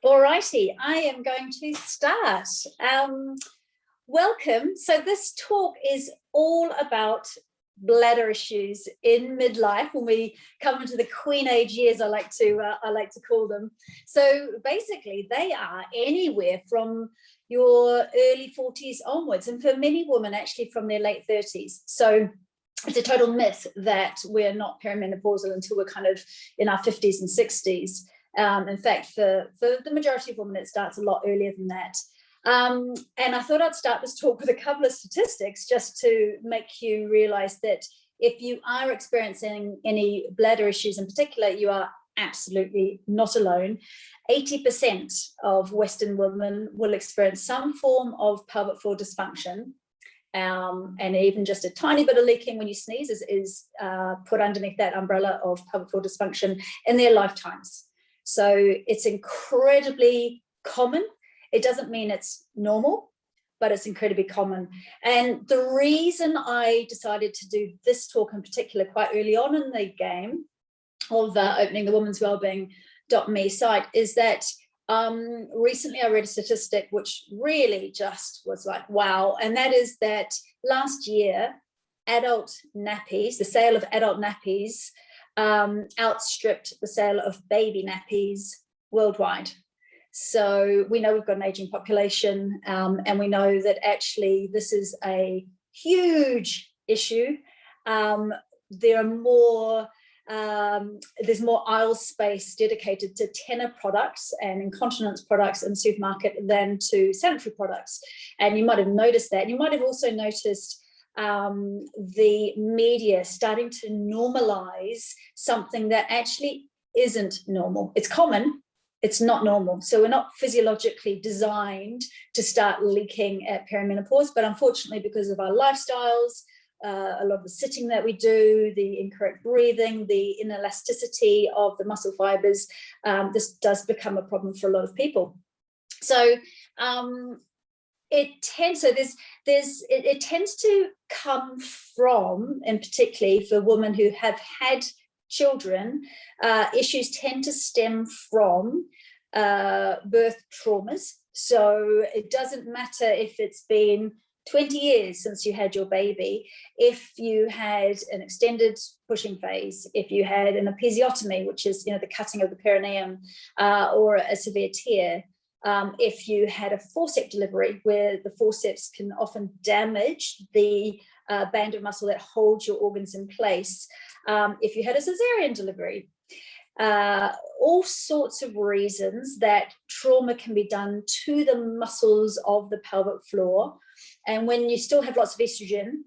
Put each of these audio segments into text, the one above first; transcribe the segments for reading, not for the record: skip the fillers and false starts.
All righty, I am going to start. Welcome. So this talk is all about bladder issues in midlife, when we come into the queen age years, I like to call them. So basically, they are anywhere from your early 40s onwards, and for many women, actually from their late 30s. So it's a total myth that we're not perimenopausal until we're kind of in our 50s and 60s. In fact, for the majority of women, it starts a lot earlier than that. And I thought I'd start this talk with a couple of statistics just to make you realize that if you are experiencing any bladder issues in particular, you are absolutely not alone. 80% of Western women will experience some form of pelvic floor dysfunction. And even just a tiny bit of leaking when you sneeze is put underneath that umbrella of pelvic floor dysfunction in their lifetimes. So it's incredibly common. It doesn't mean it's normal, but it's incredibly common. And the reason I decided to do this talk in particular quite early on in the game of opening the Women's Wellbeing.me site is that recently I read a statistic which really just was like, wow. And that is that last year, adult nappies, the sale of adult nappies outstripped the sale of baby nappies worldwide. So we know we've got an aging population, and we know that actually this is a huge issue. There are more there's more aisle space dedicated to Tena products and incontinence products in the supermarket than to sanitary products. And you might have noticed that. You might have also noticed the media starting to normalize something that actually isn't normal. It's common, it's not normal. So we're not physiologically designed to start leaking at perimenopause, but unfortunately, because of our lifestyles, a lot of the sitting that we do, the incorrect breathing, the inelasticity of the muscle fibers, this does become a problem for a lot of people. So it tends to come from, and particularly for women who have had children, issues tend to stem from birth traumas. So it doesn't matter if it's been 20 years since you had your baby, if you had an extended pushing phase, if you had an episiotomy, which is the cutting of the perineum, or a severe tear, if you had a forceps delivery where the forceps can often damage the band of muscle that holds your organs in place, if you had a cesarean delivery, all sorts of reasons that trauma can be done to the muscles of the pelvic floor. And when you still have lots of estrogen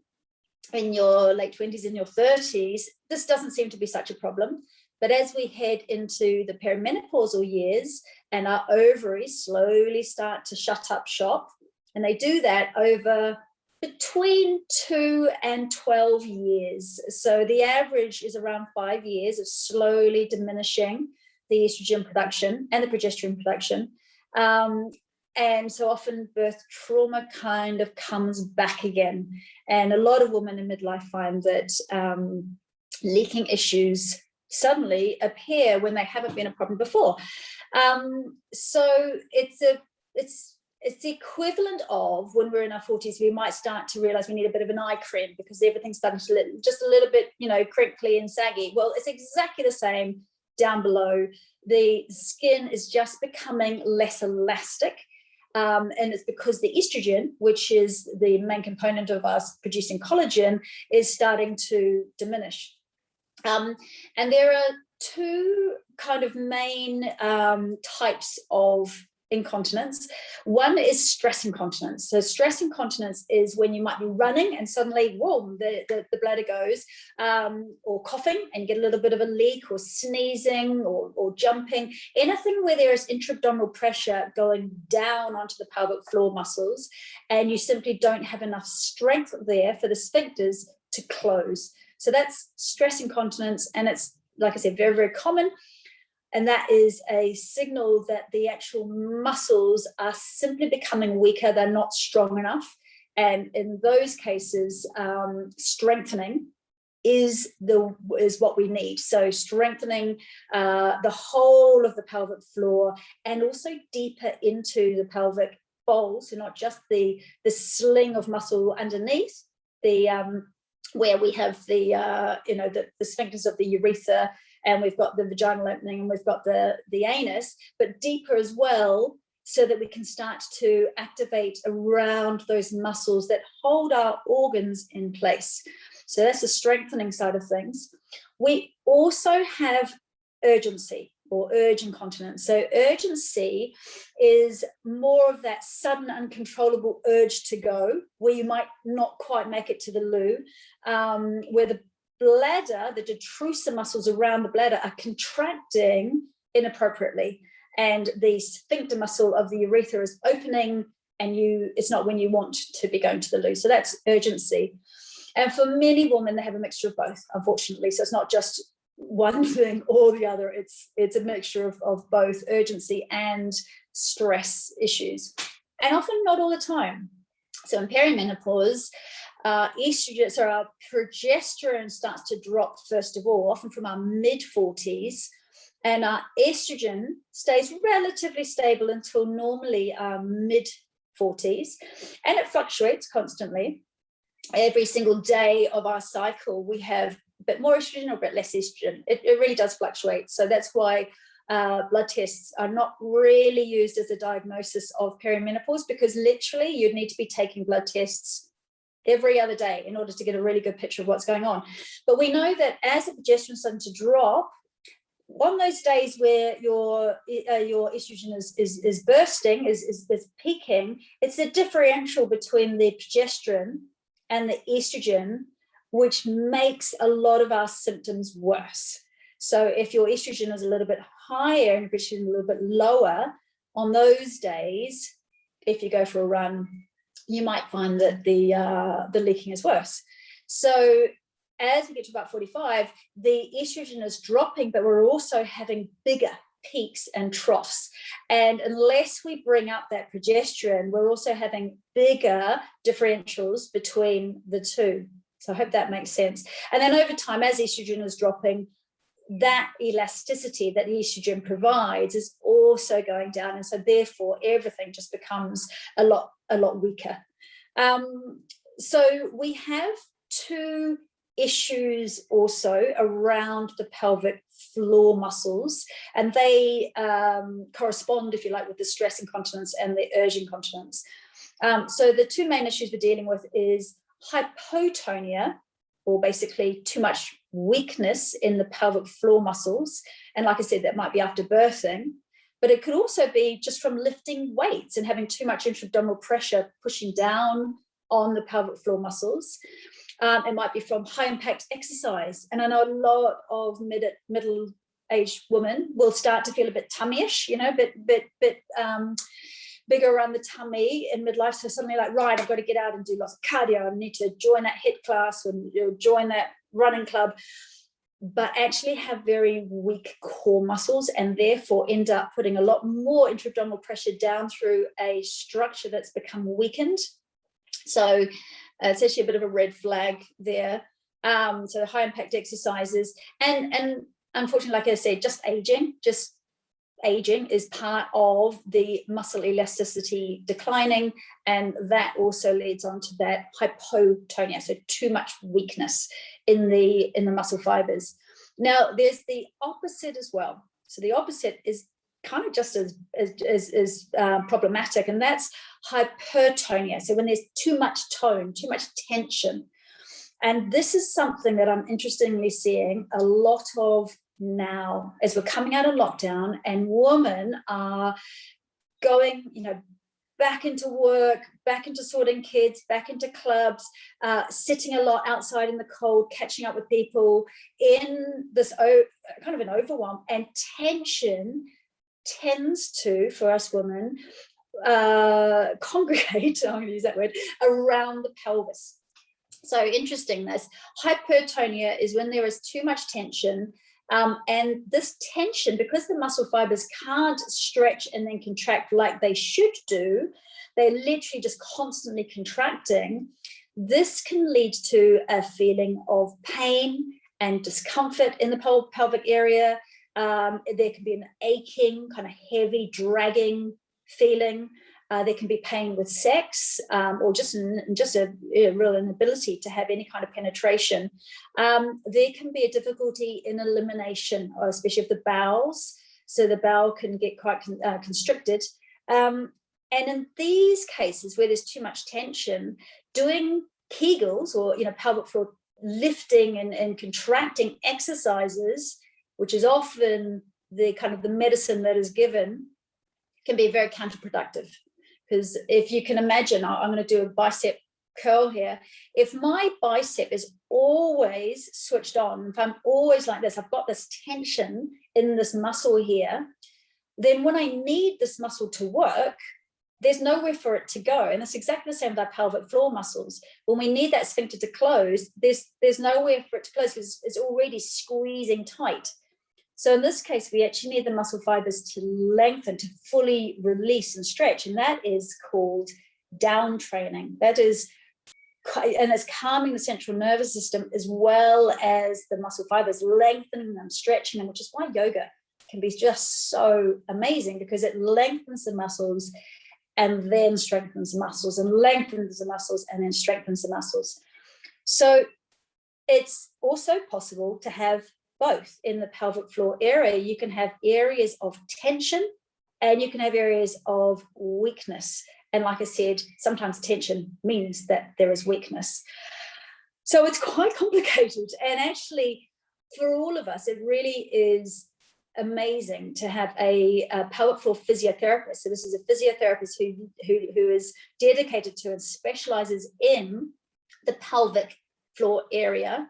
in your late 20s and your 30s, this doesn't seem to be such a problem. But as we head into the perimenopausal years and our ovaries slowly start to shut up shop, and they do that over between 2 and 12 years. So the average is around 5 years of slowly diminishing the estrogen production and the progesterone production. And so often birth trauma kind of comes back again. And a lot of women in midlife find that leaking issues suddenly appear when they haven't been a problem before. So it's the equivalent of when we're in our 40s, we might start to realize we need a bit of an eye cream because everything's starting to look just a little bit, crinkly and saggy. Well, it's exactly the same down below. The skin is just becoming less elastic. And it's because the estrogen, which is the main component of us producing collagen, is starting to diminish. And there are two kind of main types of incontinence. One is stress incontinence. So stress incontinence is when you might be running and suddenly, whoa, the bladder goes, or coughing and you get a little bit of a leak, or sneezing, or jumping, anything where there is intra-abdominal pressure going down onto the pelvic floor muscles, and you simply don't have enough strength there for the sphincters to close. So that's stress incontinence, and it's, like I said, very, very common. And that is a signal that the actual muscles are simply becoming weaker. They're not strong enough. And in those cases, strengthening is what we need. So strengthening the whole of the pelvic floor, and also deeper into the pelvic bowl, so not just the sling of muscle underneath the where we have the the sphincters of the urethra, and we've got the vaginal opening, and we've got the anus, but deeper as well, so that we can start to activate around those muscles that hold our organs in place. So that's the strengthening side of things. We also have urgency, or urge incontinence. So urgency is more of that sudden, uncontrollable urge to go, where you might not quite make it to the loo, where the bladder, the detrusor muscles around the bladder are contracting inappropriately, and the sphincter muscle of the urethra is opening, and it's not when you want to be going to the loo. So that's urgency. And for many women, they have a mixture of both, unfortunately. So it's not just one thing or the other. It's a mixture of both urgency and stress issues, and often not all the time. So in perimenopause, estrogen, so our progesterone starts to drop, first of all, often from our mid-40s, and our estrogen stays relatively stable until normally our mid-40s, and it fluctuates constantly. Every single day of our cycle, we have a bit more estrogen or a bit less estrogen. It really does fluctuate. So that's why blood tests are not really used as a diagnosis of perimenopause, because literally you'd need to be taking blood tests every other day in order to get a really good picture of what's going on. But we know that as the progesterone is starting to drop, on those days where your estrogen is bursting, is peaking, it's the differential between the progesterone and the estrogen, which makes a lot of our symptoms worse. So if your estrogen is a little bit higher and progesterone a little bit lower, on those days, if you go for a run, you might find that the leaking is worse. So as we get to about 45, the estrogen is dropping, but we're also having bigger peaks and troughs. And unless we bring up that progesterone, we're also having bigger differentials between the two. So I hope that makes sense. And then over time, as estrogen is dropping, that elasticity that the estrogen provides is also going down. And so therefore, everything just becomes a lot weaker. So we have two issues also around the pelvic floor muscles, and they correspond, if you like, with the stress incontinence and the urge incontinence. So the two main issues we're dealing with is hypotonia, or basically too much weakness in the pelvic floor muscles. And like I said, that might be after birthing, but it could also be just from lifting weights and having too much intra-abdominal pressure pushing down on the pelvic floor muscles. It might be from high impact exercise. And I know a lot of middle-aged women will start to feel a bit tummy-ish, a bit bigger around the tummy in midlife. So suddenly like, right, I've got to get out and do lots of cardio. I need to join that HIIT class and join that running club, but actually have very weak core muscles, and therefore end up putting a lot more intra-abdominal pressure down through a structure that's become weakened. So it's actually a bit of a red flag there. So high impact exercises, and unfortunately, like I said, just aging is part of the muscle elasticity declining, and that also leads on to that hypotonia, so too much weakness in the muscle fibers. Now there's the opposite as well. So the opposite is kind of just as problematic, and that's hypertonia. So when there's too much tone, too much tension. And this is something that I'm interestingly seeing a lot of now as we're coming out of lockdown, and women are going, back into work, back into sorting kids, back into clubs, sitting a lot outside in the cold, catching up with people in this kind of an overwhelm, and tension tends to, for us women, congregate, I'm going to use that word, around the pelvis. So interesting, this hypertonia is when there is too much tension, and this tension, because the muscle fibers can't stretch and then contract like they should do, they're literally just constantly contracting. this can lead to a feeling of pain and discomfort in the pelvic area. There can be an aching, kind of heavy, dragging feeling. There can be pain with sex, or just a real inability to have any kind of penetration. There can be a difficulty in elimination, especially of the bowels. So the bowel can get quite constricted. And in these cases where there's too much tension, doing Kegels, or pelvic floor lifting and contracting exercises, which is often the kind of the medicine that is given, can be very counterproductive. Because if you can imagine, I'm going to do a bicep curl here. If my bicep is always switched on, if I'm always like this, I've got this tension in this muscle here, then when I need this muscle to work, there's nowhere for it to go. And it's exactly the same with our pelvic floor muscles. When we need that sphincter to close, there's nowhere for it to close because it's already squeezing tight. So in this case, we actually need the muscle fibers to lengthen, to fully release and stretch. And that is called down training. That is, and it's calming the central nervous system as well as the muscle fibers, lengthening them, stretching them, which is why yoga can be just so amazing, because it lengthens the muscles and then strengthens the muscles, and lengthens the muscles and then strengthens the muscles. So it's also possible to have both in the pelvic floor area. You can have areas of tension and you can have areas of weakness. And like I said, sometimes tension means that there is weakness. So it's quite complicated. And actually, for all of us, it really is amazing to have a pelvic floor physiotherapist. So this is a physiotherapist who is dedicated to and specializes in the pelvic floor area.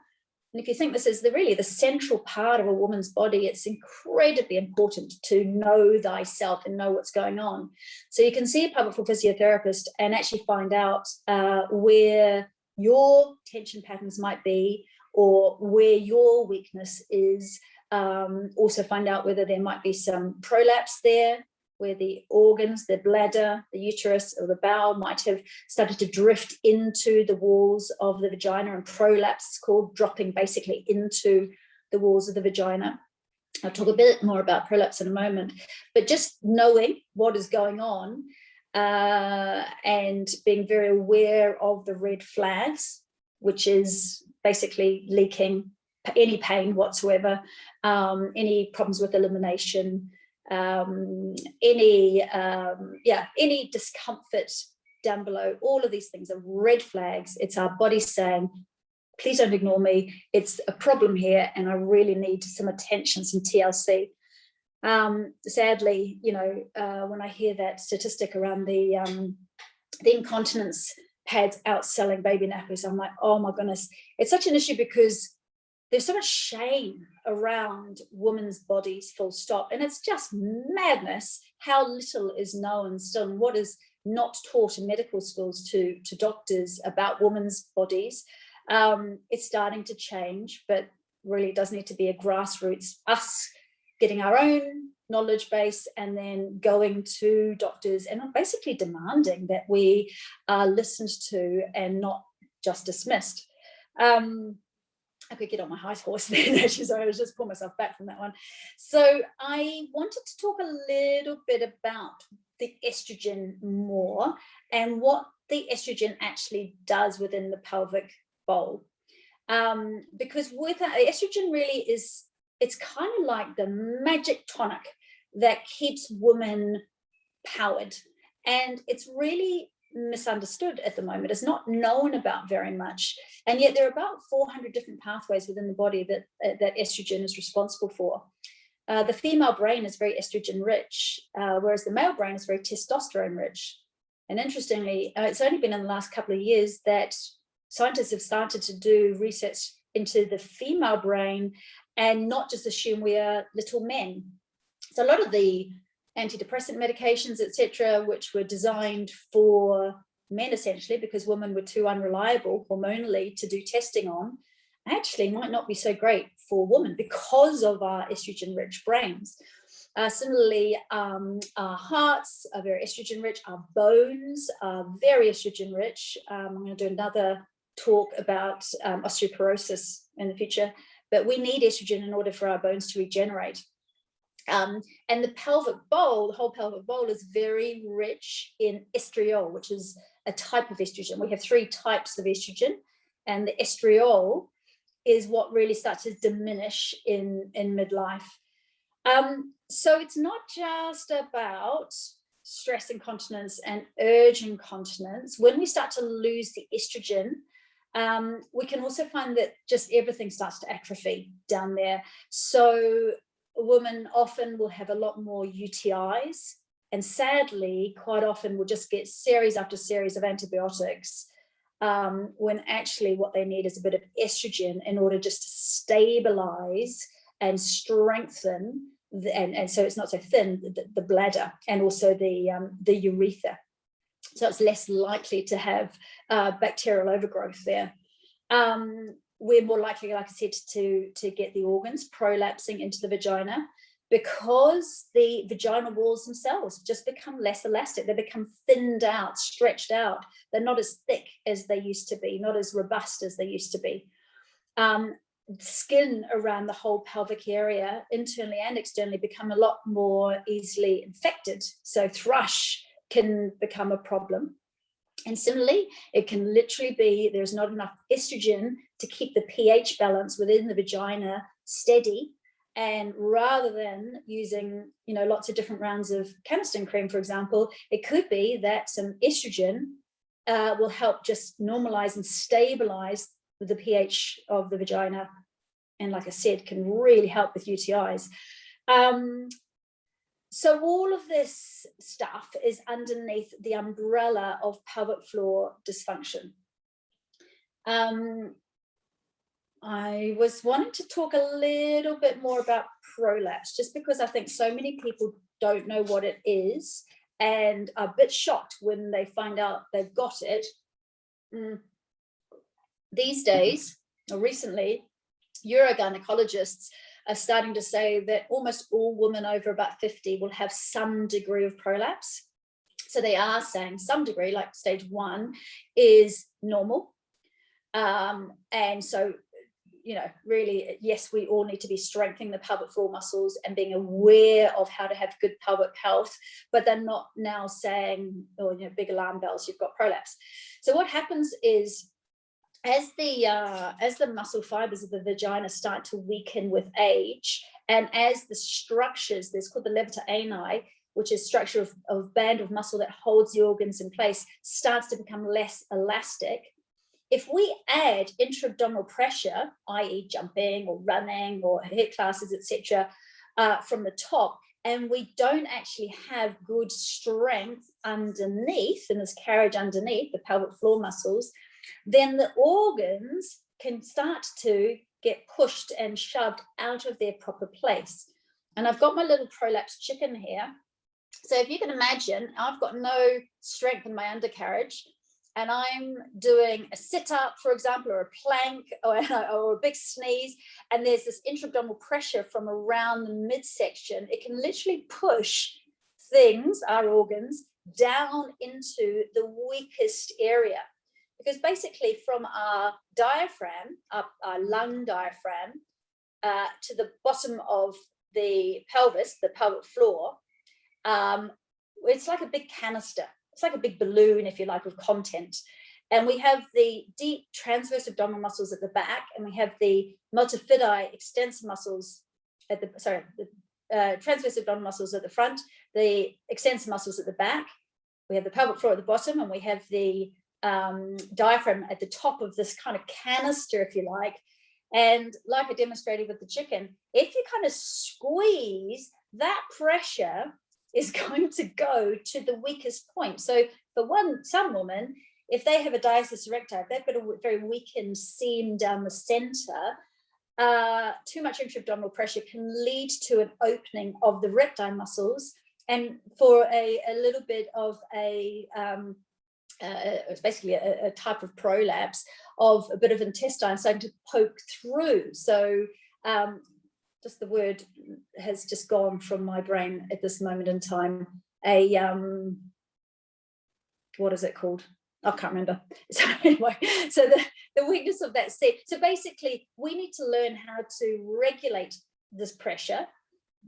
And if you think this is really the central part of a woman's body, it's incredibly important to know thyself and know what's going on. So you can see a pelvic floor physiotherapist and actually find out where your tension patterns might be, or where your weakness is. Also find out whether there might be some prolapse there, where the organs, the bladder, the uterus, or the bowel might have started to drift into the walls of the vagina, and prolapse is called, dropping basically into the walls of the vagina. I'll talk a bit more about prolapse in a moment, but just knowing what is going on and being very aware of the red flags, which is basically leaking, any pain whatsoever, any problems with elimination, any discomfort down below. All of these things are red flags. It's our body saying, please don't ignore me. It's a problem here and I really need some attention, some TLC. Sadly, when I hear that statistic around the incontinence pads outselling baby nappies, I'm like, oh my goodness. It's such an issue because there's so much shame around women's bodies, full stop. And it's just madness how little is known still, and what is not taught in medical schools to doctors about women's bodies. It's starting to change, but really it does need to be a grassroots, us getting our own knowledge base and then going to doctors and basically demanding that we are listened to and not just dismissed. I could get on my high horse then, sorry, I was just pulling myself back from that one. So I wanted to talk a little bit about the estrogen more and what the estrogen actually does within the pelvic bowl. Because with estrogen really it's kind of like the magic tonic that keeps women powered. And it's really misunderstood at the moment. It's not known about very much, and yet there are about 400 different pathways within the body that estrogen is responsible for. The female brain is very estrogen rich, whereas the male brain is very testosterone rich. And interestingly, it's only been in the last couple of years that scientists have started to do research into the female brain and not just assume we are little men. So a lot of the antidepressant medications, etc., which were designed for men essentially because women were too unreliable hormonally to do testing on, actually might not be so great for women because of our estrogen-rich brains. Similarly, our hearts are very estrogen rich. Our bones are very estrogen rich. I'm going to do another talk about osteoporosis in the future, but we need estrogen in order for our bones to regenerate. And the pelvic bowl, the whole pelvic bowl, is very rich in estriol, which is a type of estrogen. We have 3 types of estrogen, and the estriol is what really starts to diminish in midlife. So it's not just about stress incontinence and urge incontinence. When we start to lose the estrogen, we can also find that just everything starts to atrophy down there. So women often will have a lot more UTIs, and sadly, quite often will just get series after series of antibiotics, when actually what they need is a bit of estrogen in order just to stabilize and strengthen, and so it's not so thin, the bladder, and also the urethra. So it's less likely to have bacterial overgrowth there. We're more likely, like I said, to get the organs prolapsing into the vagina, because the vaginal walls themselves just become less elastic. They become thinned out, stretched out. They're not as thick as they used to be, not as robust as they used to be. Skin around the whole pelvic area, internally and externally, become a lot more easily infected. So thrush can become a problem. And similarly, it can literally be there's not enough estrogen to keep the pH balance within the vagina steady. And rather than using, lots of different rounds of Canesten cream, for example, it could be that some estrogen will help just normalize and stabilize the pH of the vagina. And like I said, can really help with UTIs. So all of this stuff is underneath the umbrella of pelvic floor dysfunction. I was wanting to talk a little bit more about prolapse, just because I think so many people don't know what it is and are a bit shocked when they find out they've got it. These days, or recently, urogynecologists are starting to say that almost all women over about 50 will have some degree of prolapse. So they are saying some degree, like stage 1, is normal. And so, really, yes, we all need to be strengthening the pelvic floor muscles and being aware of how to have good pelvic health, but they're not now saying, big alarm bells, you've got prolapse. So what happens is, as the muscle fibers of the vagina start to weaken with age, and as the structures, there's called the levator ani, which is structure of band of muscle that holds the organs in place, starts to become less elastic. If we add intra-abdominal pressure, i.e. jumping or running or HIIT classes, etc., from the top, and we don't actually have good strength underneath, and there's carriage underneath the pelvic floor muscles, then the organs can start to get pushed and shoved out of their proper place. And I've got my little prolapse chicken here. So if you can imagine, I've got no strength in my undercarriage, and I'm doing a sit-up, for example, or a plank, or a big sneeze, and there's this intra-abdominal pressure from around the midsection. It can literally push things, our organs, down into the weakest area. Because basically from our diaphragm, our lung diaphragm, to the bottom of the pelvis, the pelvic floor, it's like a big canister. It's like a big balloon, if you like, of content. And we have the deep transverse abdominal muscles at the back, and we have the multifidi extensor muscles at the transverse abdominal muscles at the front, the extensor muscles at the back. We have the pelvic floor at the bottom, and we have the diaphragm at the top of this kind of canister, if you like. And like I demonstrated with the chicken, if you kind of squeeze, that pressure is going to go to the weakest point. So for some women, if they have a diastasis recti, if they've got a very weakened seam down the center, too much intra-abdominal pressure can lead to an opening of the recti muscles, and for a little bit of it's basically a type of prolapse of a bit of intestine starting to poke through. So just the word has just gone from my brain at this moment in time. What is it called? I can't remember. So anyway, so the weakness of that set. So basically, we need to learn how to regulate this pressure,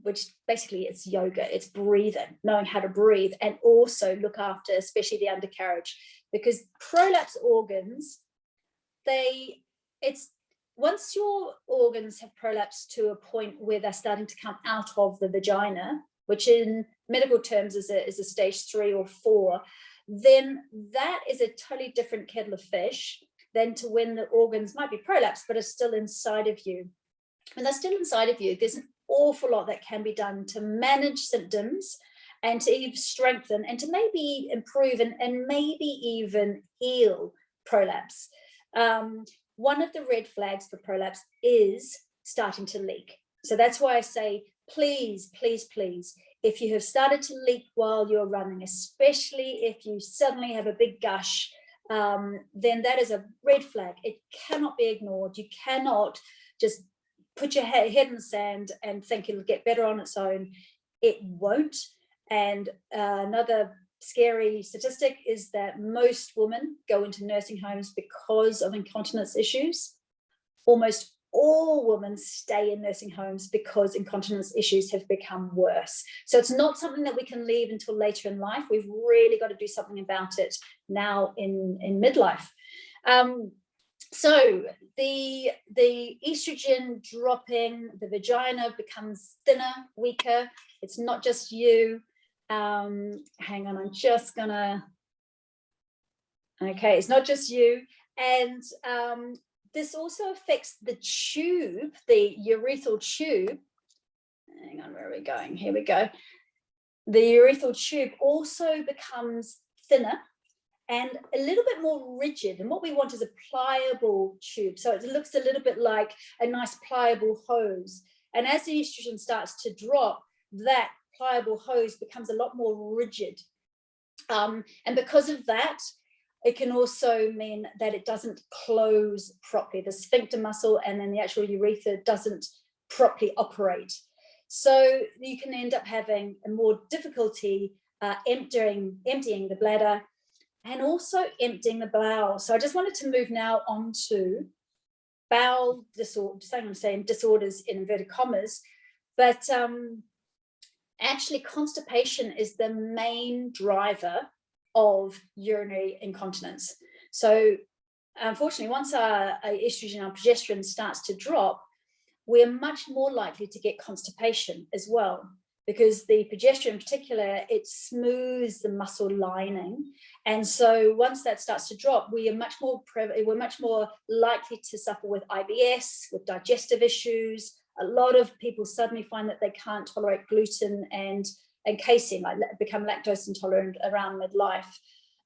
which basically it's yoga, it's breathing, knowing how to breathe, and also look after, especially the undercarriage, because prolapse organs, once your organs have prolapsed to a point where they're starting to come out of the vagina, which in medical terms is a stage 3 or 4, then that is a totally different kettle of fish than to when the organs might be prolapsed but are still inside of you. When they're still inside of you, there's an awful lot that can be done to manage symptoms and to even strengthen and to maybe improve and maybe even heal prolapse. One of the red flags for prolapse is starting to leak. So that's why I say, please, please, please, if you have started to leak while you're running, especially if you suddenly have a big gush, then that is a red flag. It cannot be ignored. You cannot just put your head in the sand and think it'll get better on its own. It won't. And another scary statistic is that most women go into nursing homes because of incontinence issues. Almost all women stay in nursing homes because incontinence issues have become worse. So it's not something that we can leave until later in life. We've really got to do something about it now in midlife. So the estrogen dropping, the vagina becomes thinner, weaker. It's not just you. Hang on, I'm just gonna, okay, it's not just you. And this also affects the tube, the urethral tube. Hang on, where are we going? Here we go. The urethral tube also becomes thinner and a little bit more rigid. And what we want is a pliable tube. So it looks a little bit like a nice pliable hose. And as the estrogen starts to drop, that pliable hose becomes a lot more rigid. And because of that, it can also mean that it doesn't close properly. The sphincter muscle and then the actual urethra doesn't properly operate. So you can end up having a more difficulty emptying the bladder and also emptying the bowel. So I just wanted to move now on to bowel disorders, I'm saying disorders in inverted commas, but actually constipation is the main driver of urinary incontinence. So unfortunately, once our estrogen, our progesterone starts to drop, we're much more likely to get constipation as well, because the progesterone in particular, it smooths the muscle lining. And so once that starts to drop, we're much more likely to suffer with IBS, with digestive issues. A lot of people suddenly find that they can't tolerate gluten and casein, like become lactose intolerant around midlife.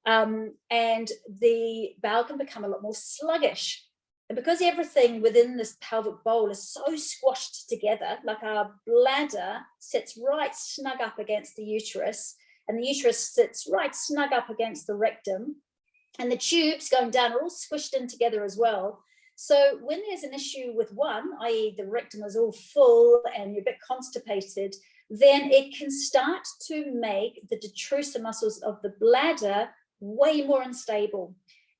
And the bowel can become a lot more sluggish. And because everything within this pelvic bowl is so squashed together, like our bladder sits right snug up against the uterus, and the uterus sits right snug up against the rectum, and the tubes going down are all squished in together as well. So when there's an issue with one, i.e. the rectum is all full and you're a bit constipated, then it can start to make the detrusor muscles of the bladder way more unstable.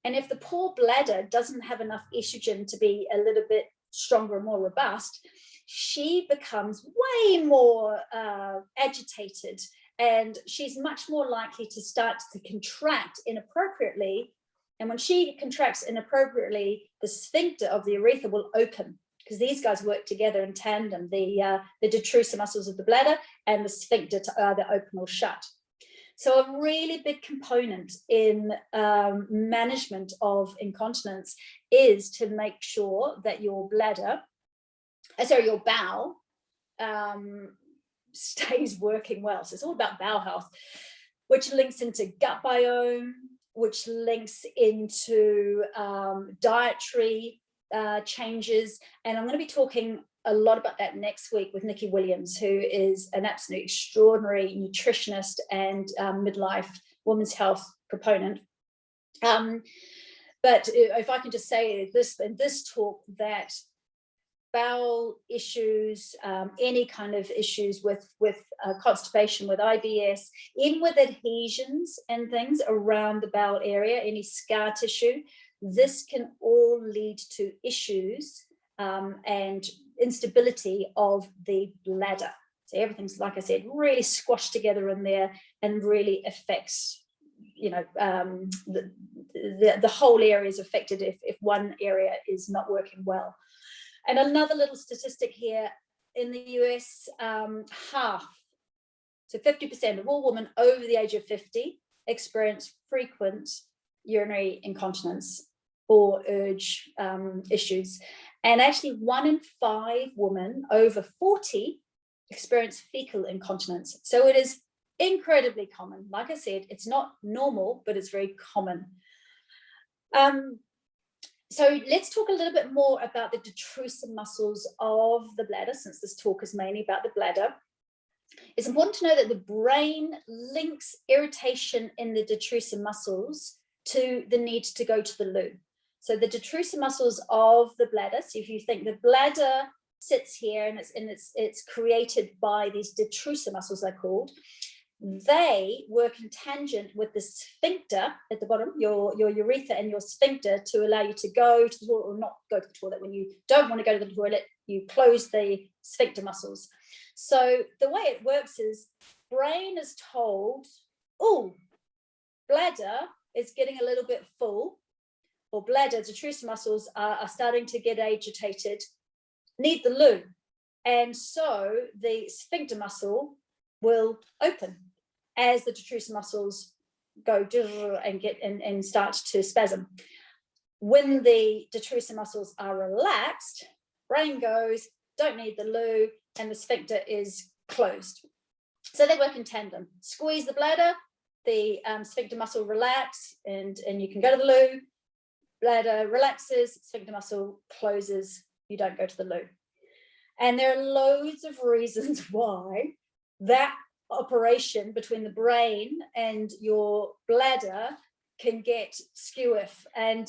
And if the poor bladder doesn't have enough estrogen to be a little bit stronger and more robust, she becomes way more agitated, and she's much more likely to start to contract inappropriately. And when she contracts inappropriately, the sphincter of the urethra will open, because these guys work together in tandem, the detrusor muscles of the bladder and the sphincter to either open or shut. So a really big component in management of incontinence is to make sure that your your bowel stays working well. So it's all about bowel health, which links into gut biome, which links into dietary changes. And I'm going to be talking a lot about that next week with Nikki Williams, who is an absolute extraordinary nutritionist and midlife women's health proponent. But if I can just say this in this talk, that bowel issues, any kind of issues with constipation, with IBS, even with adhesions and things around the bowel area, any scar tissue, this can all lead to issues and instability of the bladder. So everything's, like I said, really squashed together in there and really affects, you know, the whole area is affected if one area is not working well. And another little statistic here, in the US, half, so 50% of all women over the age of 50 experience frequent urinary incontinence or urge issues. And actually 1 in 5 women over 40 experience fecal incontinence. So it is incredibly common. Like I said, it's not normal, but it's very common. So let's talk a little bit more about the detrusor muscles of the bladder, since this talk is mainly about the bladder. It's important to know that the brain links irritation in the detrusor muscles to the need to go to the loo. So the detrusor muscles of the bladder, so if you think the bladder sits here and it's created by these detrusor muscles, they're called, they work in tangent with the sphincter at the bottom, your urethra and your sphincter, to allow you to go to the toilet or not go to the toilet. When you don't want to go to the toilet, you close the sphincter muscles. So the way it works is, brain is told, oh, bladder is getting a little bit full, or bladder, detrusor muscles are starting to get agitated, need the loo. And so the sphincter muscle will open as the detrusor muscles go and start to spasm. When the detrusor muscles are relaxed, brain goes, don't need the loo, and the sphincter is closed. So they work in tandem. Squeeze the bladder, the sphincter muscle relax, and you can go to the loo. Bladder relaxes, sphincter muscle closes, you don't go to the loo. And there are loads of reasons why that operation between the brain and your bladder can get skew-iff, and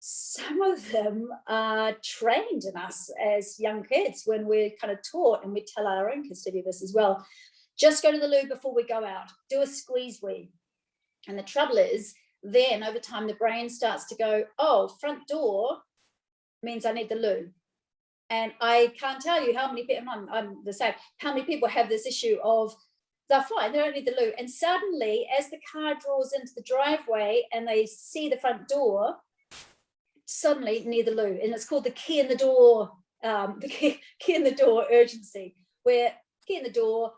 some of them are trained in us as young kids when we're kind of taught, and we tell our own kids to do this as well. Just go to the loo before we go out, do a squeeze wee. And the trouble is, then over time the brain starts to go, oh, front door means I need the loo. And I can't tell you how many people, I'm the same, how many people have this issue of, they're fine, they don't need the loo. And suddenly, as the car draws into the driveway and they see the front door, suddenly need the loo. And it's called the key in the door, key in the door urgency, where key in the door,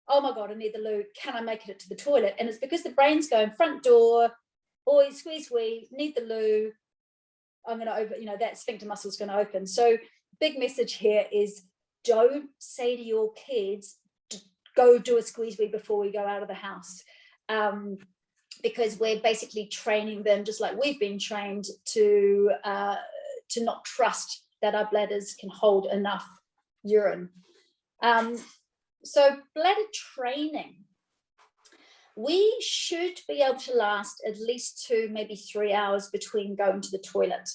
oh my God, I need the loo, can I make it to the toilet? And it's because the brain's going, front door, oi, squeeze wee, need the loo, I'm going to open, that sphincter muscle is going to open. So big message here is, don't say to your kids, go do a squeeze wee before we go out of the house, because we're basically training them, just like we've been trained, to not trust that our bladders can hold enough urine. So bladder training, we should be able to last at least 2, maybe 3 hours between going to the toilet.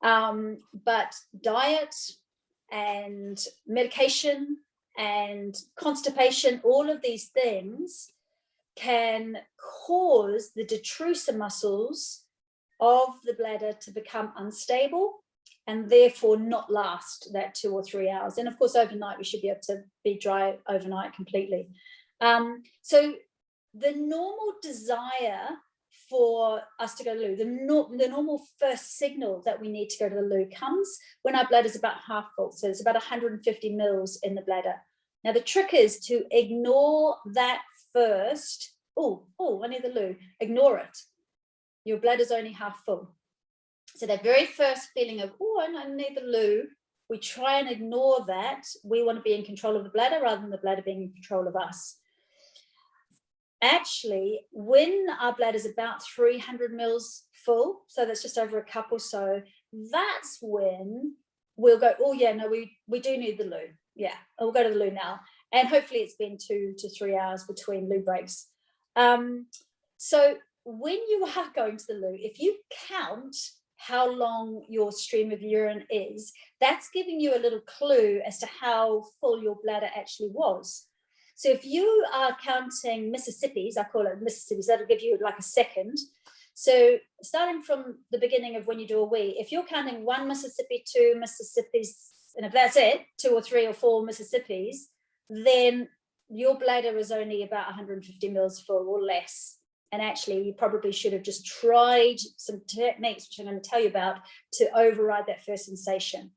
But diet and medication and constipation, all of these things can cause the detrusor muscles of the bladder to become unstable and therefore not last that 2 or 3 hours. And of course, overnight, we should be able to be dry overnight completely. So the normal desire for us to go to the loo, the normal first signal that we need to go to the loo comes when our bladder is about half full. So it's about 150 mils in the bladder. Now the trick is to ignore that first, oh, I need the loo, ignore it. Your bladder's only half full. So that very first feeling of, oh, I need the loo, we try and ignore that. We want to be in control of the bladder rather than the bladder being in control of us. Actually, when our bladder is about 300 mils full, so that's just over a cup or so, that's when we'll go, oh yeah, no, we do need the loo. Yeah, we'll go to the loo now. And hopefully it's been 2 to 3 hours between loo breaks. So when you are going to the loo, if you count how long your stream of urine is, that's giving you a little clue as to how full your bladder actually was. So if you are counting Mississippis, I call it Mississippis, that'll give you like a second. So starting from the beginning of when you do a wee, if you're counting 1 Mississippi, 2 Mississippis, and if that's it, 2 or 3 or 4 Mississippis, then your bladder is only about 150 mils full or less. And actually, you probably should have just tried some techniques, which I'm going to tell you about, to override that first sensation.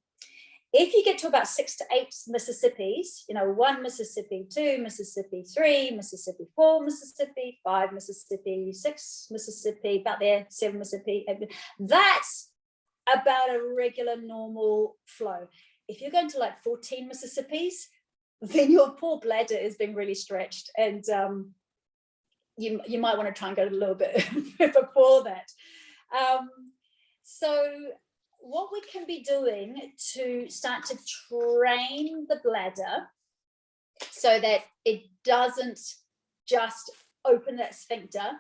If you get to about 6 to 8 Mississippis, 1 Mississippi, 2 Mississippi, 3 Mississippi, 4 Mississippi, 5 Mississippi, 6 Mississippi, about there, 7 Mississippi, 8, that's about a regular normal flow. If you're going to like 14 Mississippis, then your poor bladder is being really stretched, and you might want to try and go a little bit before that. So what we can be doing to start to train the bladder so that it doesn't just open that sphincter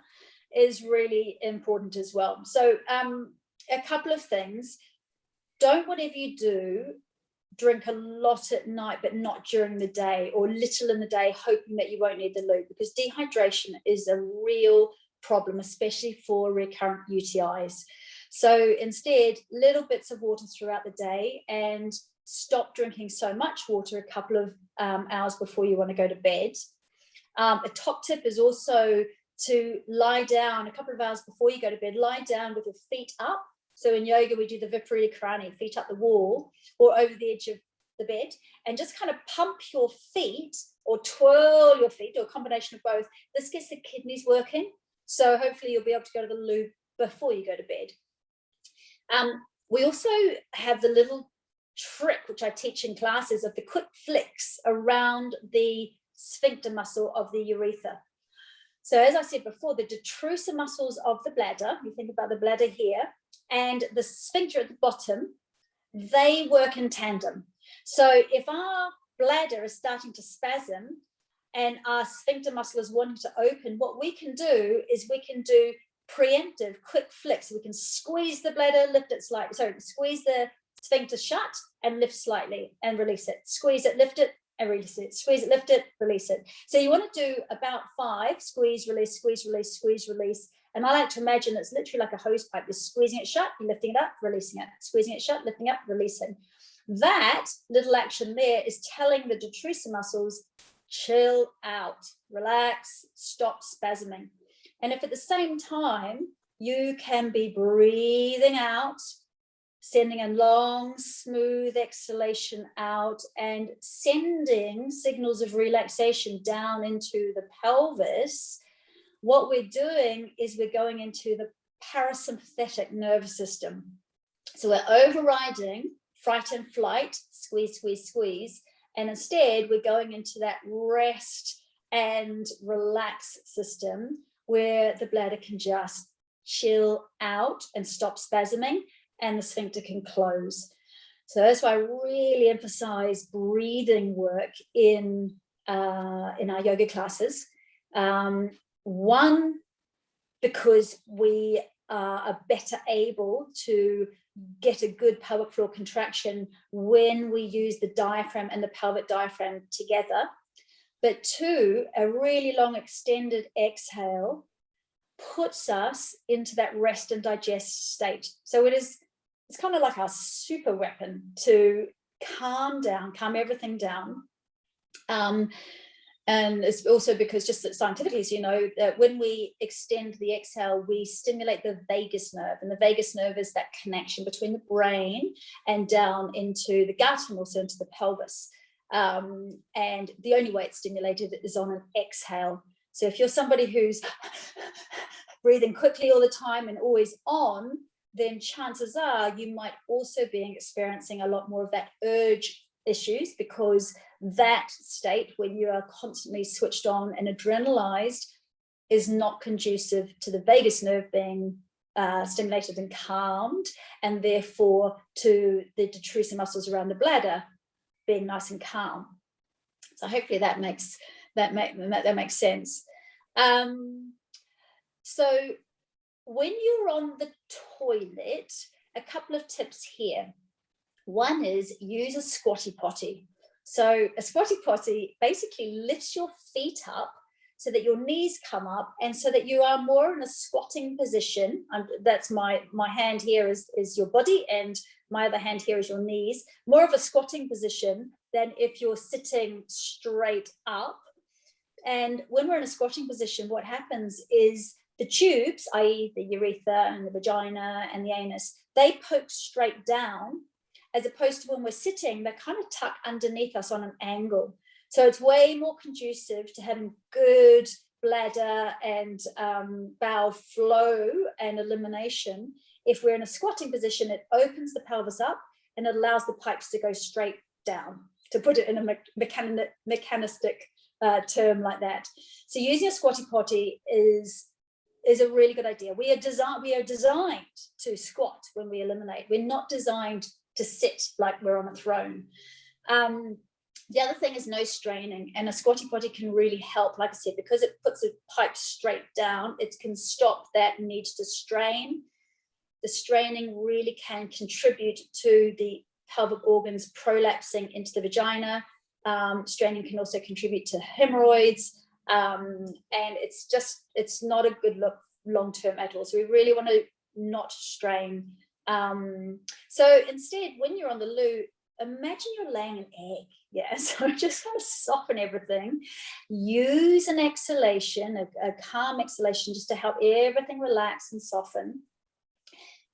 is really important as well. So a couple of things. Don't, whatever you do, drink a lot at night, but not during the day, or little in the day, hoping that you won't need the lube, because dehydration is a real problem, especially for recurrent UTIs. So instead, little bits of water throughout the day, and stop drinking so much water a couple of hours before you want to go to bed. A top tip is also to lie down a couple of hours before you go to bed, lie down with your feet up. So in yoga, we do the Viparita Karani, feet up the wall or over the edge of the bed, and just kind of pump your feet or twirl your feet, or a combination of both. This gets the kidneys working. So hopefully you'll be able to go to the loo before you go to bed. We also have the little trick, which I teach in classes, of the quick flicks around the sphincter muscle of the urethra. So as I said before, the detrusor muscles of the bladder, you think about the bladder here, and the sphincter at the bottom, they work in tandem. So if our bladder is starting to spasm and our sphincter muscle is wanting to open, what we can do is we can do preemptive quick flicks. We can squeeze the bladder, lift it slightly, squeeze the sphincter shut and lift slightly and release it. Squeeze it, lift it and release it. Squeeze it, lift it, release it. So you want to do about 5, squeeze, release, squeeze, release, squeeze, release. And I like to imagine it's literally like a hose pipe. You're squeezing it shut, you're lifting it up, releasing it, squeezing it shut, lifting up, releasing. That little action there is telling the detrusor muscles, chill out, relax, stop spasming. And if at the same time you can be breathing out, sending a long, smooth exhalation out, and sending signals of relaxation down into the pelvis, what we're doing is we're going into the parasympathetic nervous system. So we're overriding fight and flight, squeeze, squeeze, squeeze, and instead we're going into that rest and relax system where the bladder can just chill out and stop spasming, and the sphincter can close. So that's why I really emphasize breathing work in our yoga classes. One, because we are better able to get a good pelvic floor contraction when we use the diaphragm and the pelvic diaphragm together. But 2, a really long extended exhale puts us into that rest and digest state. So it's kind of like our super weapon to calm everything down. And it's also because, just that scientifically, as you know, that when we extend the exhale, we stimulate the vagus nerve. And the vagus nerve is that connection between the brain and down into the gut and also into the pelvis. And the only way it's stimulated is on an exhale. So if you're somebody who's breathing quickly all the time and always on, then chances are you might also be experiencing a lot more of that urge issues, because that state when you are constantly switched on and adrenalized is not conducive to the vagus nerve being stimulated and calmed, and therefore to the detrusor muscles around the bladder being nice and calm. So hopefully that makes sense. So when you're on the toilet, a couple of tips here. One is use a squatty potty. So a squatty potty basically lifts your feet up so that your knees come up, and so that you are more in a squatting position. That's my hand here is your body, and my other hand here is your knees. More of a squatting position than if you're sitting straight up. And when we're in a squatting position, what happens is the tubes, i.e. the urethra and the vagina and the anus, they poke straight down, as opposed to when we're sitting, they're kind of tucked underneath us on an angle. So it's way more conducive to having good bladder and bowel flow and elimination. If we're in a squatting position, it opens the pelvis up and it allows the pipes to go straight down, to put it in a mechanistic term like that. So using a squatty potty is a really good idea. We are designed to squat when we eliminate. We're not designed to sit like we're on a throne. The other thing is no straining, and a squatty potty can really help, like I said, because it puts the pipe straight down. It can stop that need to strain. The straining really can contribute to the pelvic organs prolapsing into the vagina. Straining can also contribute to hemorrhoids, and it's not a good look long term at all. So we really want to not strain. So instead, when you're on the loo, imagine you're laying an egg. Yeah, so just kind of soften everything. Use an exhalation, a calm exhalation, just to help everything relax and soften.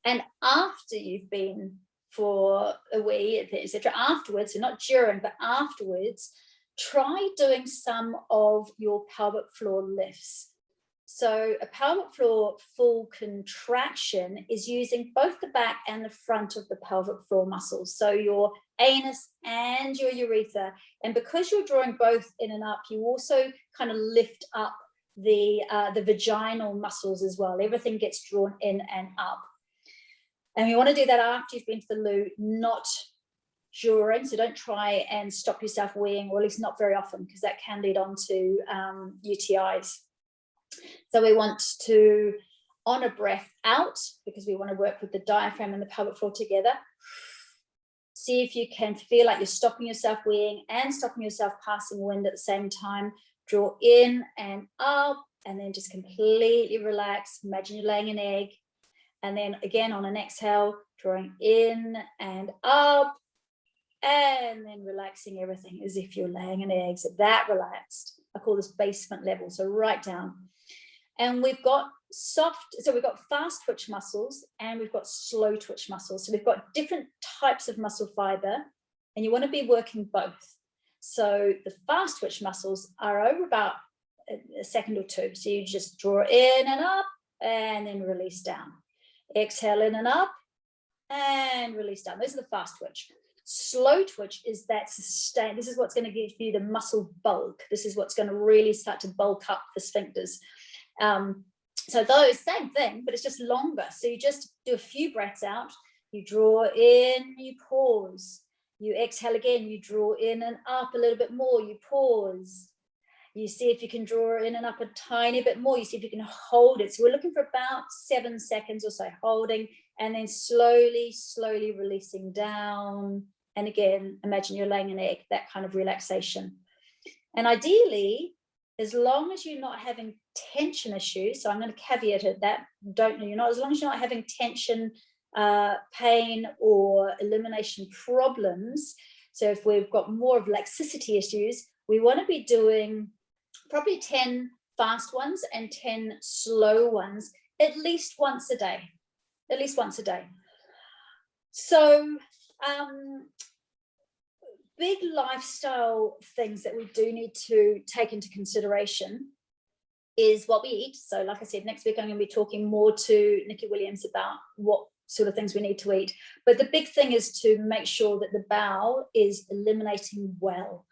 And after you've been for a wee, etc., afterwards, so not during, but afterwards, try doing some of your pelvic floor lifts. So a pelvic floor full contraction is using both the back and the front of the pelvic floor muscles, so your anus and your urethra. And because you're drawing both in and up, you also kind of lift up the vaginal muscles as well. Everything gets drawn in and up. And you want to do that after you've been to the loo, not during. So don't try and stop yourself weeing, or at least not very often, because that can lead on to UTIs. So we want to honor breath out, because we want to work with the diaphragm and the pelvic floor together. See if you can feel like you're stopping yourself weeing and stopping yourself passing wind at the same time. Draw in and up, and then just completely relax. Imagine you're laying an egg. And then again on an exhale, drawing in and up, and then relaxing everything as if you're laying an egg. So that relaxed. I call this basement level. So right down. And we've got we've got fast twitch muscles and we've got slow twitch muscles. So we've got different types of muscle fiber, and you want to be working both. So the fast twitch muscles are over about a second or two. So you just draw in and up and then release down. Exhale in and up and release down. Those are the fast twitch. Slow twitch is that sustain. This is what's going to give you the muscle bulk. This is what's going to really start to bulk up the sphincters. So those, same thing, but it's just longer. So you just do a few breaths out. You draw in, you pause. You exhale again, you draw in and up a little bit more, you pause. You see if you can draw in and up a tiny bit more. You see if you can hold it. So we're looking for about 7 seconds or so holding, and then slowly, slowly releasing down. And again, imagine you're laying an egg, that kind of relaxation. And ideally, as long as you're not having tension issues, so I'm going to caveat it that, as long as you're not having tension, pain, or elimination problems. So if we've got more of laxicity issues, we want to be doing probably 10 fast ones and 10 slow ones, at least once a day. At least once a day. So big lifestyle things that we do need to take into consideration is what we eat. So like I said, next week I'm going to be talking more to Nikki Williams about what sort of things we need to eat. But the big thing is to make sure that the bowel is eliminating well.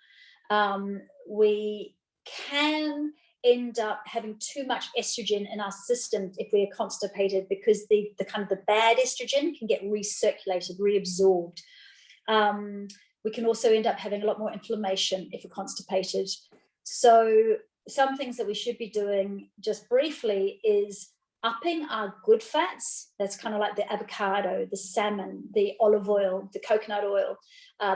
We can end up having too much estrogen in our system if we are constipated, because the kind of the bad estrogen can get recirculated, reabsorbed. We can also end up having a lot more inflammation if we're constipated. So some things that we should be doing just briefly is upping our good fats. That's kind of like the avocado, the salmon, the olive oil, the coconut oil,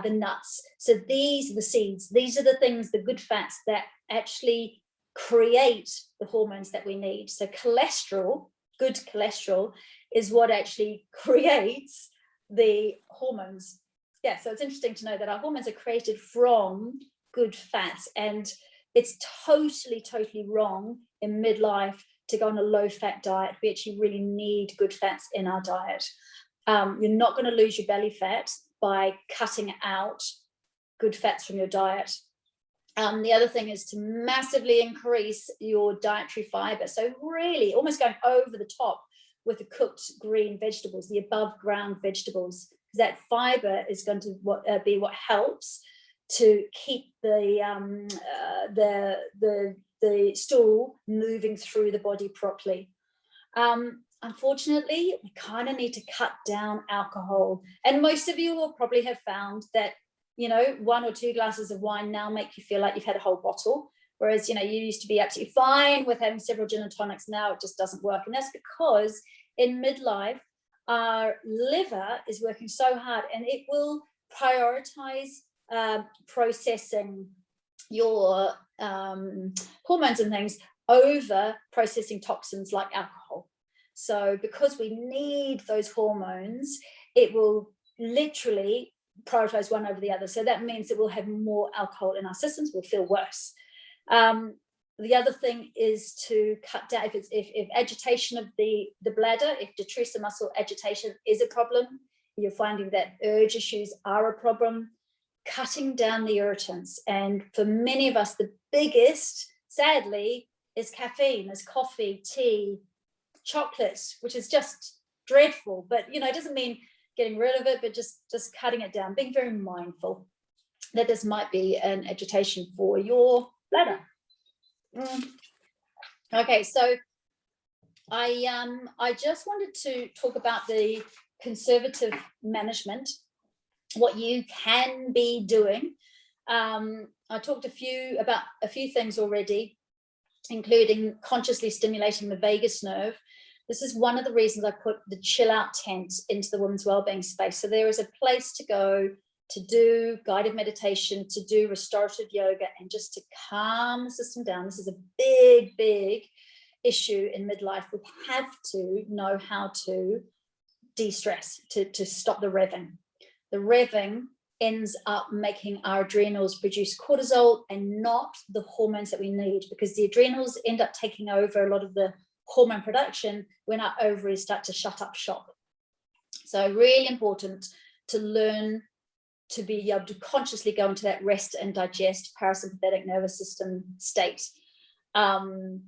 the nuts. So these are the seeds. These are the things, the good fats that actually create the hormones that we need. So cholesterol, good cholesterol, is what actually creates the hormones. Yeah, so it's interesting to know that our hormones are created from good fats, and it's totally wrong in midlife to go on a low-fat diet. We actually really need good fats in our diet. You're not going to lose your belly fat by cutting out good fats from your diet. The other thing is to massively increase your dietary fiber. So really almost going over the top with the cooked green vegetables, the above ground vegetables, because that fiber is going to be what helps to keep the stool moving through the body properly. Unfortunately, we kind of need to cut down alcohol. And most of you will probably have found that, you know, 1 or 2 glasses of wine now make you feel like you've had a whole bottle. Whereas, you know, you used to be absolutely fine with having several gin and tonics. Now it just doesn't work. And that's because in midlife, our liver is working so hard, and it will prioritize processing your hormones and things over processing toxins like alcohol. So because we need those hormones, it will literally prioritize one over the other. So that means that we'll have more alcohol in our systems, we'll feel worse. The other thing is to cut down, if agitation of the bladder, if detrusor muscle agitation is a problem, you're finding that urge issues are a problem, cutting down the irritants. And for many of us, the biggest, sadly, is caffeine, is coffee, tea, chocolates, which is just dreadful. But, you know, it doesn't mean getting rid of it, but just cutting it down, being very mindful that this might be an agitation for your bladder. Okay, so I just wanted to talk about the conservative management, what you can be doing. I talked about a few things already, including consciously stimulating the vagus nerve. This is one of the reasons I put the chill out tent into the women's wellbeing space. So there is a place to go to do guided meditation, to do restorative yoga, and just to calm the system down. This is a big issue in midlife. We have to know how to de-stress, to stop the revving. The revving ends up making our adrenals produce cortisol and not the hormones that we need, because the adrenals end up taking over a lot of the hormone production when our ovaries start to shut up shop. So really important to learn to be able to consciously go into that rest and digest parasympathetic nervous system state. And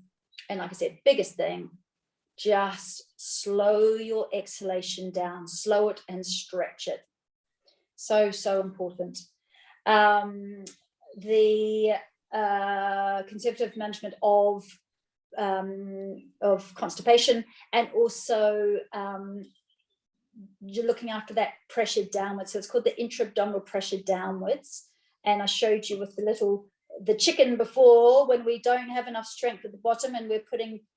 like I said, biggest thing, just slow your exhalation down, slow it and stretch it. So important. The conservative management of constipation, and also you're looking after that pressure downwards. So it's called the intra-abdominal pressure downwards. And I showed you with the chicken before, when we don't have enough strength at the bottom and we're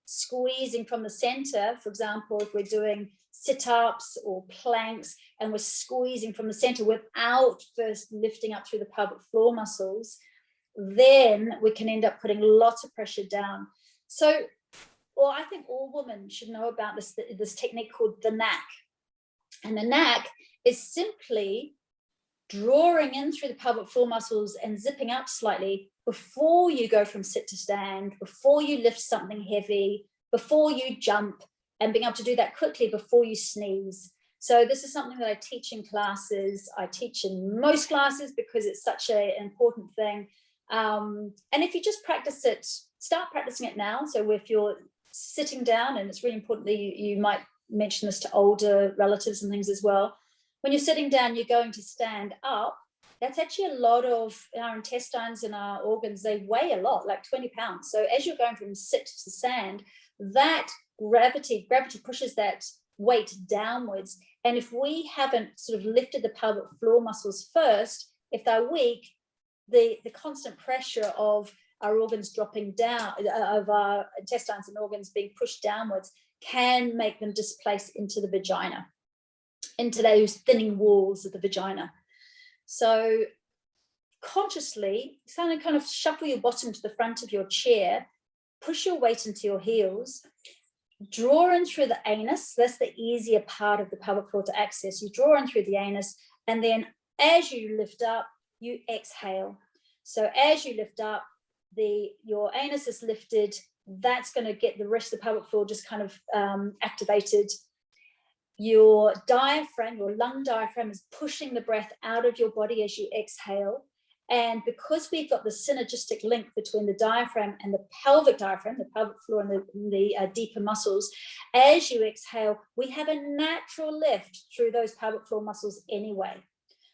squeezing from the center. For example, if we're doing sit-ups or planks and we're squeezing from the center without first lifting up through the pelvic floor muscles, then we can end up putting lots of pressure down. So, well, I think all women should know about this technique called the knack. And the knack is simply drawing in through the pelvic floor muscles and zipping up slightly before you go from sit to stand, before you lift something heavy, before you jump, and being able to do that quickly before you sneeze. So this is something that I teach in classes. I teach in most classes because it's such an important thing. And if you just practice it, start practicing it now. So if you're sitting down, and it's really important that you might mention this to older relatives and things as well. When you're sitting down, you're going to stand up. That's actually a lot of our intestines and our organs. They weigh a lot, like 20 pounds. So as you're going from sit to stand, that gravity pushes that weight downwards. And if we haven't sort of lifted the pelvic floor muscles first, if they're weak, the constant pressure of our organs dropping down, of our intestines and organs being pushed downwards, can make them displace into the vagina, into those thinning walls of the vagina. So consciously, kind of shuffle your bottom to the front of your chair, push your weight into your heels, draw in through the anus. That's the easier part of the pelvic floor to access. You draw in through the anus, and then as you lift up, you exhale. So as you lift up, your anus is lifted. That's going to get the rest of the pelvic floor just kind of activated. Your diaphragm, your lung diaphragm, is pushing the breath out of your body as you exhale. And because we've got the synergistic link between the diaphragm and the pelvic diaphragm, the pelvic floor and the deeper muscles, as you exhale, we have a natural lift through those pelvic floor muscles anyway.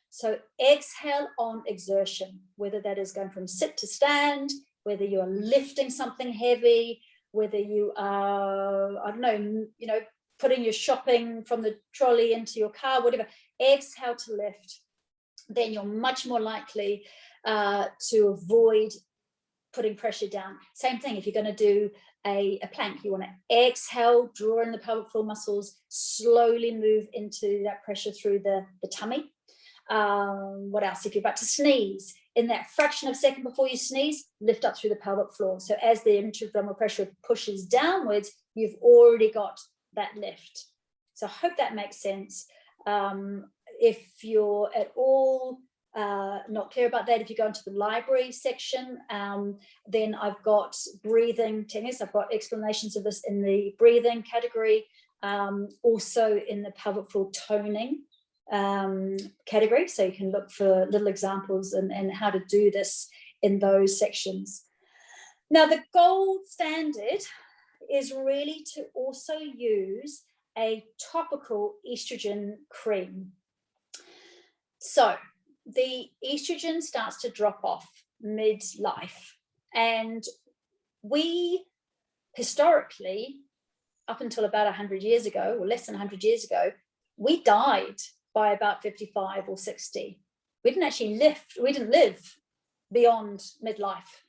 So exhale on exertion, whether that is going from sit to stand, whether you're lifting something heavy, whether you are, I don't know, putting your shopping from the trolley into your car, whatever. Exhale to lift. Then you're much more likely to avoid putting pressure down. Same thing, if you're going to do a plank, you want to exhale, draw in the pelvic floor muscles, slowly move into that pressure through the tummy. What else? If you're about to sneeze, in that fraction of a second before you sneeze, lift up through the pelvic floor. So as the intra-abdominal pressure pushes downwards, you've already got that lift. So I hope that makes sense. If you're at all not clear about that, if you go into the library section, then I've got breathing techniques. I've got explanations of this in the breathing category, also in the pelvic floor toning category. So you can look for little examples and how to do this in those sections. Now, the gold standard is really to also use a topical estrogen cream. So the estrogen starts to drop off midlife, and we historically, up until about 100 years ago, or less than 100 years ago, we died by about 55 or 60. We didn't live beyond midlife.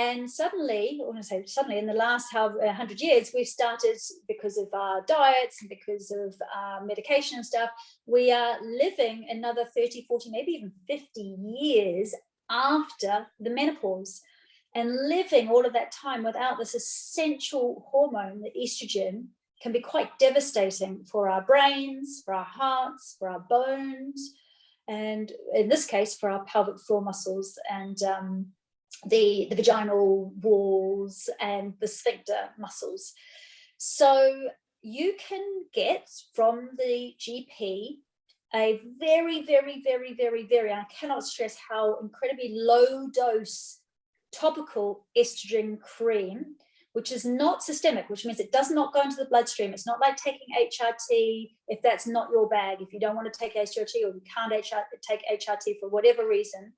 And suddenly, in the last 100 years, we've started, because of our diets and because of our medication and stuff, we are living another 30, 40, maybe even 50 years after the menopause, and living all of that time without this essential hormone, the estrogen, can be quite devastating for our brains, for our hearts, for our bones, and in this case, for our pelvic floor muscles and the vaginal walls and the sphincter muscles. So you can get from the GP a very, very, very, very, very, I cannot stress how incredibly low dose topical estrogen cream, which is not systemic, which means it does not go into the bloodstream. It's not like taking HRT if that's not your bag. If you don't want to take HRT, or you can't take HRT for whatever reason,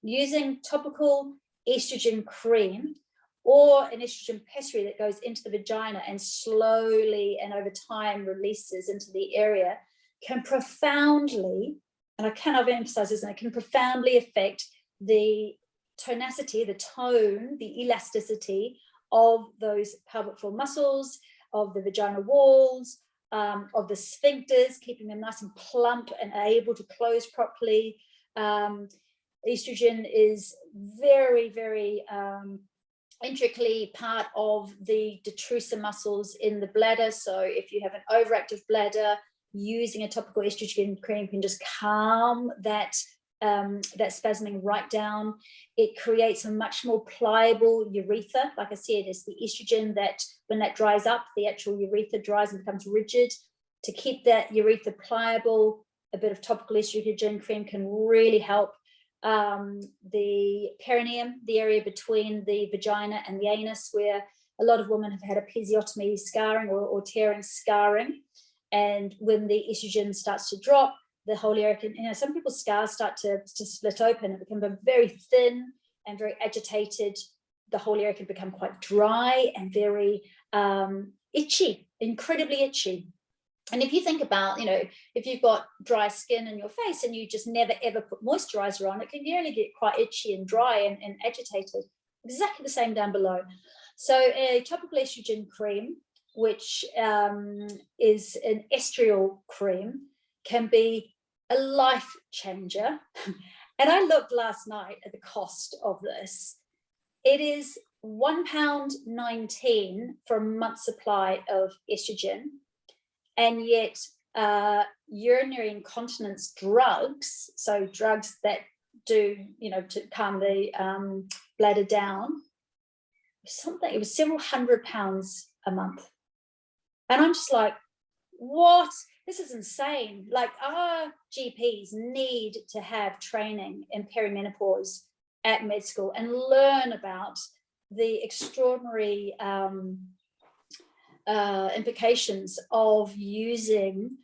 using topical estrogen cream or an estrogen pessary that goes into the vagina and slowly and over time releases into the area can profoundly, and I cannot emphasize this, and it can profoundly affect the tonicity, the tone, the elasticity of those pelvic floor muscles, of the vaginal walls, of the sphincters, keeping them nice and plump and able to close properly. Estrogen is very, very intricately part of the detrusor muscles in the bladder. So if you have an overactive bladder, using a topical estrogen cream can just calm that spasming right down. It creates a much more pliable urethra. Like I said, it's the estrogen that, when that dries up, the actual urethra dries and becomes rigid. To keep that urethra pliable, a bit of topical estrogen cream can really help. The perineum, the area between the vagina and the anus, where a lot of women have had episiotomy scarring or tearing scarring. And when the estrogen starts to drop, the whole area can, some people's scars start to split open and become very thin and very agitated. The whole area can become quite dry and very itchy, incredibly itchy. And if you think about, if you've got dry skin in your face and you just never ever put moisturizer on, it can really get quite itchy and dry and agitated. exactly the same down below. So a topical estrogen cream, which is an estriol cream, can be a life changer. And I looked last night at the cost of this. It is £1.19 for a month's supply of estrogen, and yet urinary incontinence drugs, so drugs that do, to calm the bladder down, it was several £100s a month. And I'm just like, what? This is insane. Like, our GPs need to have training in perimenopause at med school and learn about the extraordinary implications of using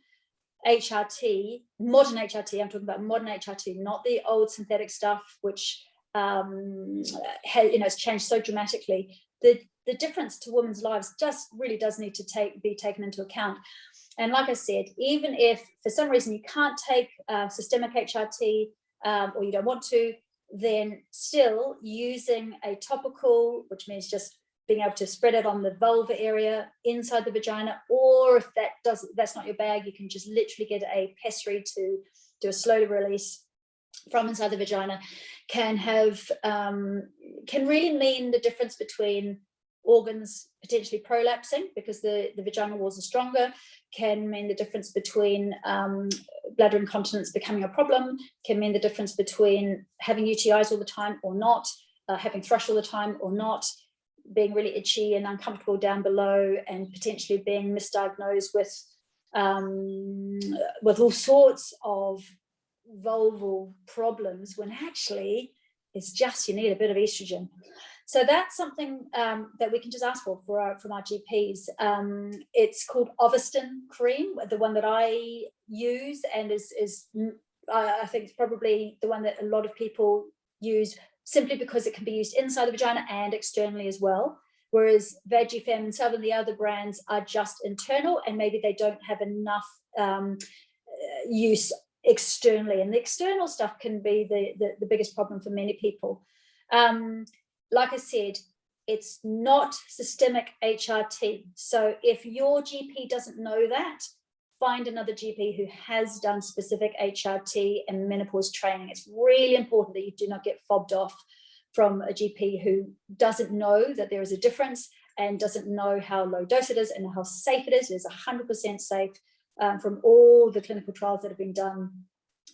HRT, modern HRT. I'm talking about modern HRT, not the old synthetic stuff, which has changed so dramatically. The difference to women's lives just really does need to be taken into account. And like I said, even if for some reason you can't take systemic HRT or you don't want to, then still using a topical, which means just being able to spread it on the vulva area inside the vagina, or if that's not your bag, you can just literally get a pessary to do a slow release from inside the vagina, can really mean the difference between organs potentially prolapsing because the vaginal walls are stronger, can mean the difference between bladder incontinence becoming a problem, can mean the difference between having UTIs all the time or not, having thrush all the time or not, being really itchy and uncomfortable down below, and potentially being misdiagnosed with all sorts of vulval problems, when actually it's just you need a bit of estrogen. So that's something that we can just ask for from our GPs. It's called Ovastin cream, the one that I use, and is I think it's probably the one that a lot of people use, simply because it can be used inside the vagina and externally as well. Whereas Vagifem and some of the other brands are just internal, and maybe they don't have enough use externally. And the external stuff can be the biggest problem for many people. Like I said, it's not systemic HRT. So if your GP doesn't know that, find another GP who has done specific HRT and menopause training. It's really important that you do not get fobbed off from a GP who doesn't know that there is a difference and doesn't know how low dose it is and how safe it is. It is 100% safe from all the clinical trials that have been done.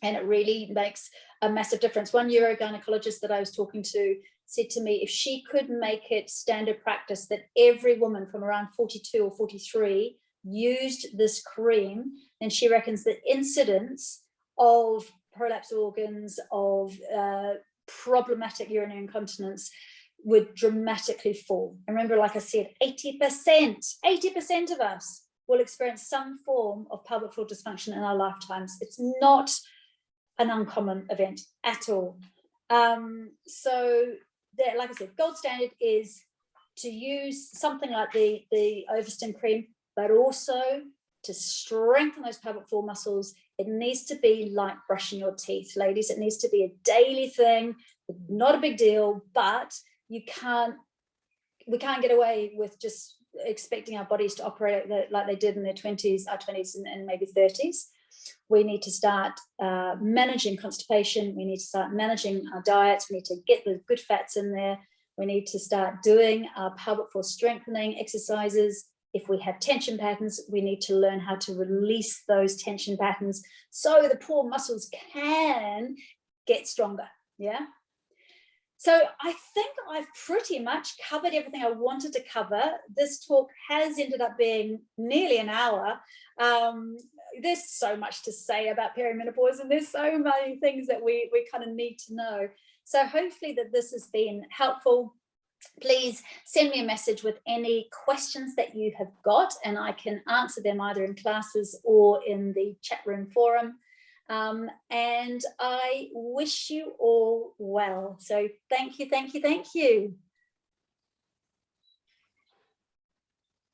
And it really makes a massive difference. One urogynecologist that I was talking to said to me, if she could make it standard practice that every woman from around 42 or 43 used this cream, then she reckons the incidence of prolapsed organs, of problematic urinary incontinence would dramatically fall. And remember, like I said, 80% of us will experience some form of pelvic floor dysfunction in our lifetimes. It's not an uncommon event at all. So there, like I said, gold standard is to use something like the Ovastin cream, but also to strengthen those pelvic floor muscles. It needs to be like brushing your teeth, ladies. It needs to be a daily thing, not a big deal, but we can't get away with just expecting our bodies to operate like they did in their 20s, our 20s and maybe 30s. We need to start managing constipation. We need to start managing our diets. We need to get the good fats in there. We need to start doing our pelvic floor strengthening exercises. If we have tension patterns, we need to learn how to release those tension patterns so the poor muscles can get stronger. Yeah. So I think I've pretty much covered everything I wanted to cover. This talk has ended up being nearly an hour. There's so much to say about perimenopause, and there's so many things that we kind of need to know. So hopefully that this has been helpful. Please send me a message with any questions that you have got, and I can answer them either in classes or in the chat room forum. And I wish you all well. So thank you.